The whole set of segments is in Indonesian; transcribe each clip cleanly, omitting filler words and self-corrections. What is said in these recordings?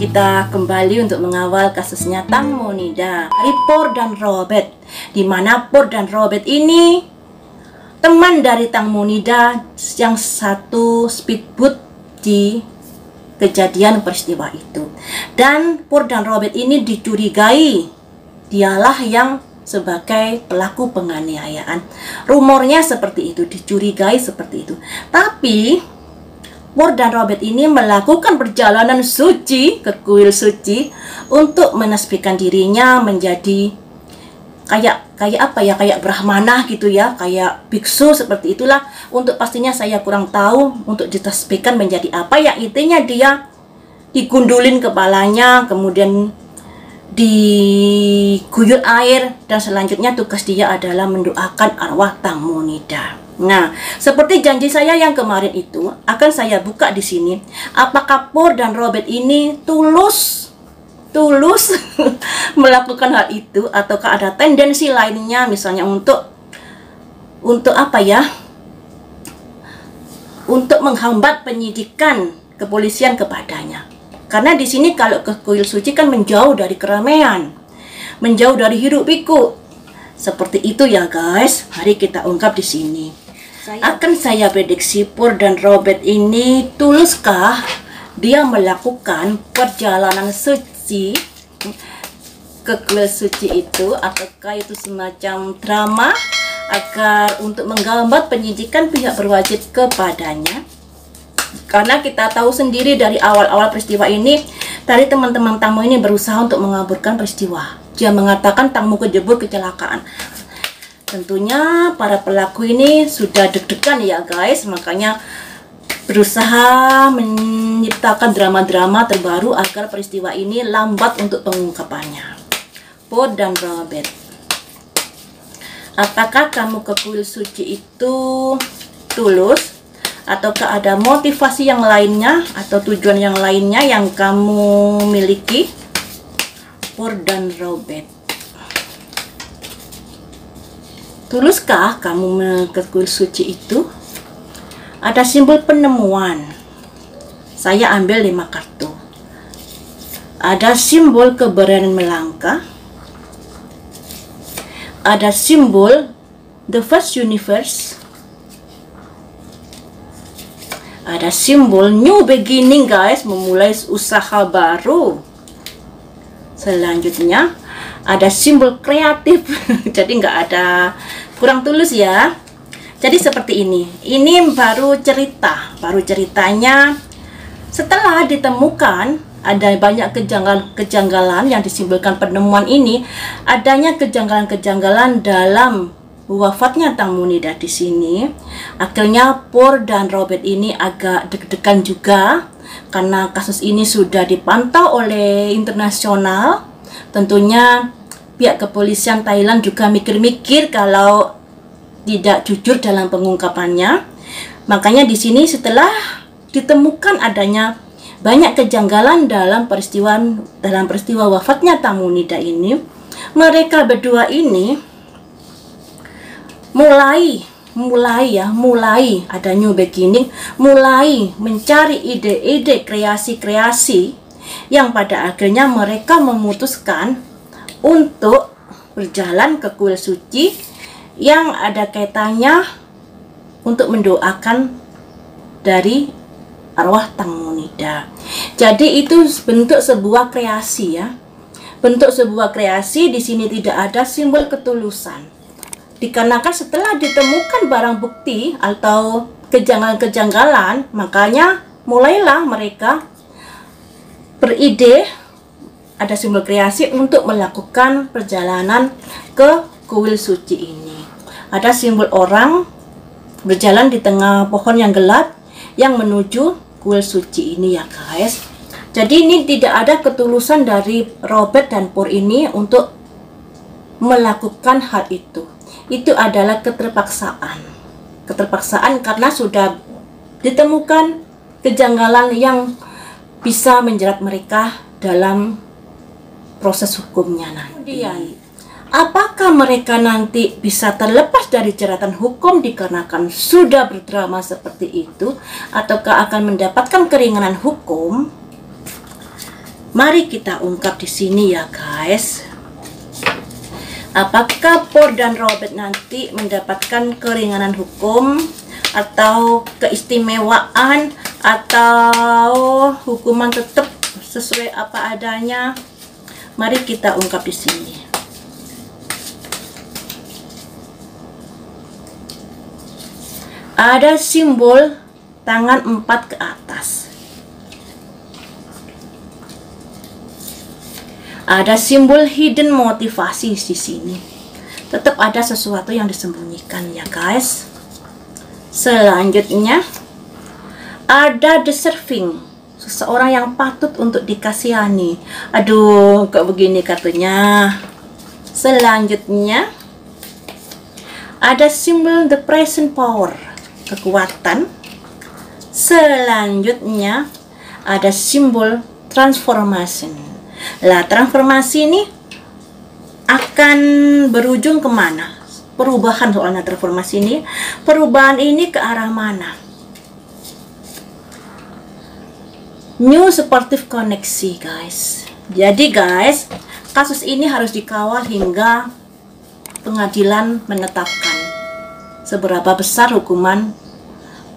kita kembali untuk mengawal kasusnya Tang Monida dari Por dan Robert, di mana Por dan Robert ini teman dari Tang Monida yang satu speedboat di kejadian peristiwa itu. Dan Por dan Robert ini dicurigai dialah yang sebagai pelaku penganiayaan. Rumornya seperti itu, dicurigai seperti itu. Tapi Por dan Robert ini melakukan perjalanan suci ke kuil suci untuk menesbikan dirinya menjadi kayak apa ya, kayak brahmana gitu ya, kayak biksu seperti itulah. Untuk pastinya saya kurang tahu untuk ditasbihkan menjadi apa ya, intinya dia digundulin kepalanya, kemudian diguyur air, dan selanjutnya tugas dia adalah mendoakan arwah Tang Monida. Nah, seperti janji saya yang kemarin itu, akan saya buka di sini. Apakah Por dan Robert ini tulus melakukan hal itu, ataukah ada tendensi lainnya, misalnya untuk apa ya? Untuk menghambat penyidikan kepolisian kepadanya. Karena di sini kalau ke kuil suci kan menjauh dari keramaian, menjauh dari hiruk pikuk. Seperti itu ya guys. Mari kita ungkap di sini. Akan saya prediksi Por dan Robert ini tuluskah dia melakukan perjalanan suci ke kuil suci itu, ataukah itu semacam drama agar untuk menghambat penyidikan pihak berwajib kepadanya. Karena kita tahu sendiri dari awal-awal peristiwa ini, dari teman-teman tamu ini berusaha untuk mengaburkan peristiwa. Dia mengatakan tamu kejebur kecelakaan. Tentunya para pelaku ini sudah deg-degan ya guys, makanya berusaha menciptakan drama-drama terbaru agar peristiwa ini lambat untuk pengungkapannya. Por dan Robert, apakah kamu ke kuil suci itu tulus, ataukah ada motivasi yang lainnya atau tujuan yang lainnya yang kamu miliki? Por dan Robert, tuluskah kamu ke kuil suci itu? Ada simbol penemuan. Saya ambil 5 kartu. Ada simbol keberanian melangkah. Ada simbol the first universe. Ada simbol new beginning guys, memulai usaha baru. Selanjutnya ada simbol kreatif. Jadi nggak ada kurang tulus ya. Jadi seperti ini baru ceritanya setelah ditemukan ada banyak kejanggalan yang disimbolkan penemuan ini. Adanya kejanggalan-kejanggalan dalam wafatnya Tang Monida di sini. Akhirnya Por dan Robert ini agak deg-degan juga karena kasus ini sudah dipantau oleh internasional. Tentunya pihak kepolisian Thailand juga mikir-mikir kalau tidak jujur dalam pengungkapannya. Makanya di sini setelah ditemukan adanya banyak kejanggalan dalam peristiwa wafatnya Tang Monida ini, mereka berdua ini mulai ada new beginning, mulai mencari ide-ide kreasi-kreasi yang pada akhirnya mereka memutuskan untuk berjalan ke kuil suci yang ada kaitannya untuk mendoakan dari arwah Tang Monida. Jadi itu bentuk sebuah kreasi ya. Bentuk sebuah kreasi. Di sini tidak ada simbol ketulusan. Dikarenakan setelah ditemukan barang bukti atau kejanggalan-kejanggalan, makanya mulailah mereka beride, ada simbol kreasi untuk melakukan perjalanan ke kuil suci ini. Ada simbol orang berjalan di tengah pohon yang gelap yang menuju kuil suci ini ya guys. Jadi ini tidak ada ketulusan dari Robert dan Por ini untuk melakukan hal itu. Itu adalah keterpaksaan karena sudah ditemukan kejanggalan yang bisa menjerat mereka dalam proses hukumnya nanti. Kemudian, apakah mereka nanti bisa terlepas dari jeratan hukum dikarenakan sudah berdrama seperti itu, ataukah akan mendapatkan keringanan hukum? Mari kita ungkap di sini ya guys. Apakah Paul dan Robert nanti mendapatkan keringanan hukum atau keistimewaan atau hukuman tetap sesuai apa adanya? Mari kita ungkap di sini. Ada simbol tangan 4 ke atas. Ada simbol hidden motivasi di sini. Tetap ada sesuatu yang disembunyikan ya guys. Selanjutnya ada deserving, seseorang yang patut untuk dikasihani. Aduh, kok begini kartunya. Selanjutnya ada simbol the present power, kekuatan. Selanjutnya ada simbol transformation. Lah, transformasi ini akan berujung kemana? Perubahan, soalnya transformasi ini, perubahan ini ke arah mana? New supportive koneksi guys. Jadi guys, kasus ini harus dikawal hingga pengadilan menetapkan seberapa besar hukuman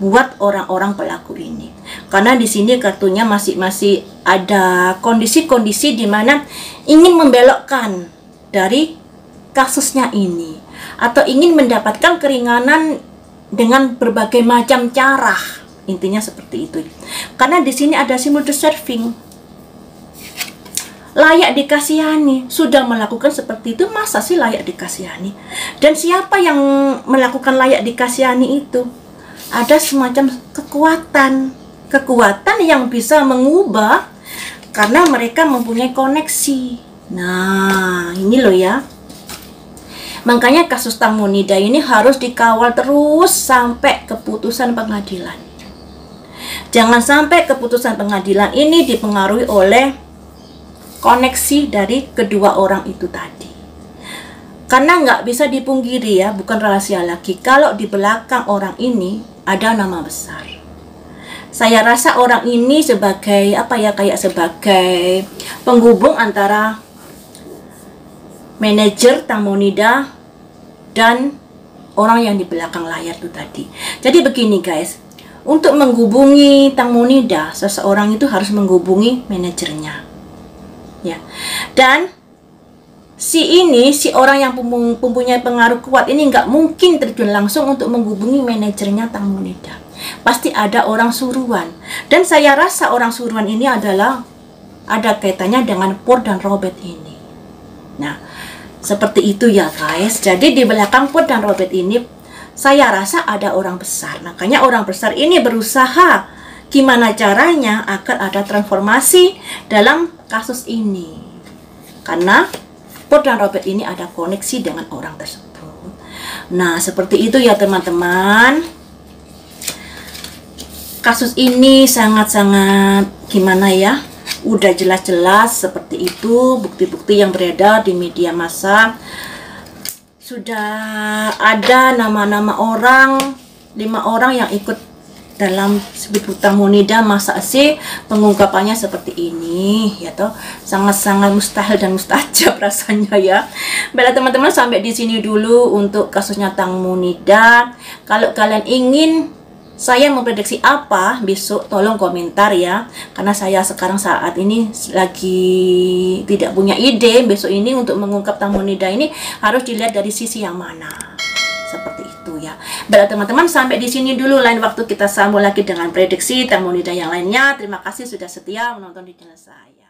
buat orang-orang pelaku ini. Karena di sini kartunya masih ada kondisi-kondisi di mana ingin membelokkan dari kasusnya ini atau ingin mendapatkan keringanan dengan berbagai macam cara. Intinya seperti itu. Karena di sini ada simbol deserving. Layak dikasihani, sudah melakukan seperti itu, masa sih layak dikasihani? Dan siapa yang melakukan layak dikasihani itu? Ada semacam kekuatan yang bisa mengubah karena mereka mempunyai koneksi. Nah, ini loh ya. Makanya kasus Tamunida ini harus dikawal terus sampai keputusan pengadilan. Jangan sampai keputusan pengadilan ini dipengaruhi oleh koneksi dari kedua orang itu tadi. Karena nggak bisa dipungkiri ya, bukan rahasia lagi, kalau di belakang orang ini ada nama besar. Saya rasa orang ini sebagai apa ya, kayak sebagai penghubung antara manajer Tamunida dan orang yang di belakang layar itu tadi. Jadi begini guys, untuk menghubungi Tamunida, seseorang itu harus menghubungi manajernya. Ya. Dan si orang yang mempunyai pengaruh kuat ini nggak mungkin terjun langsung untuk menghubungi manajernya Tamunida. Pasti ada orang suruhan. Dan saya rasa orang suruhan ini adalah ada kaitannya dengan Paul dan Robert ini. Nah, seperti itu ya guys. Jadi di belakang Paul dan Robert ini saya rasa ada orang besar. Makanya orang besar ini berusaha gimana caranya agar ada transformasi dalam kasus ini. Karena Paul dan Robert ini ada koneksi dengan orang tersebut. Nah, seperti itu ya teman-teman. Kasus ini sangat-sangat gimana ya, udah jelas-jelas seperti itu. Bukti-bukti yang beredar di media massa, sudah ada nama-nama orang, 5 orang yang ikut dalam Speedbook Tamunida. Masa sih pengungkapannya seperti ini ya toh, sangat-sangat mustahil dan mustajab rasanya ya. Baiklah teman-teman, sampai di sini dulu untuk kasusnya Tamunida. Kalau kalian ingin saya memprediksi apa besok, tolong komentar ya. Karena saya sekarang saat ini lagi tidak punya ide besok ini untuk mengungkap Tamunida ini harus dilihat dari sisi yang mana. Seperti itu ya. Baiklah teman-teman, sampai di sini dulu. Lain waktu kita sambung lagi dengan prediksi Tamunida yang lainnya. Terima kasih sudah setia menonton di channel saya.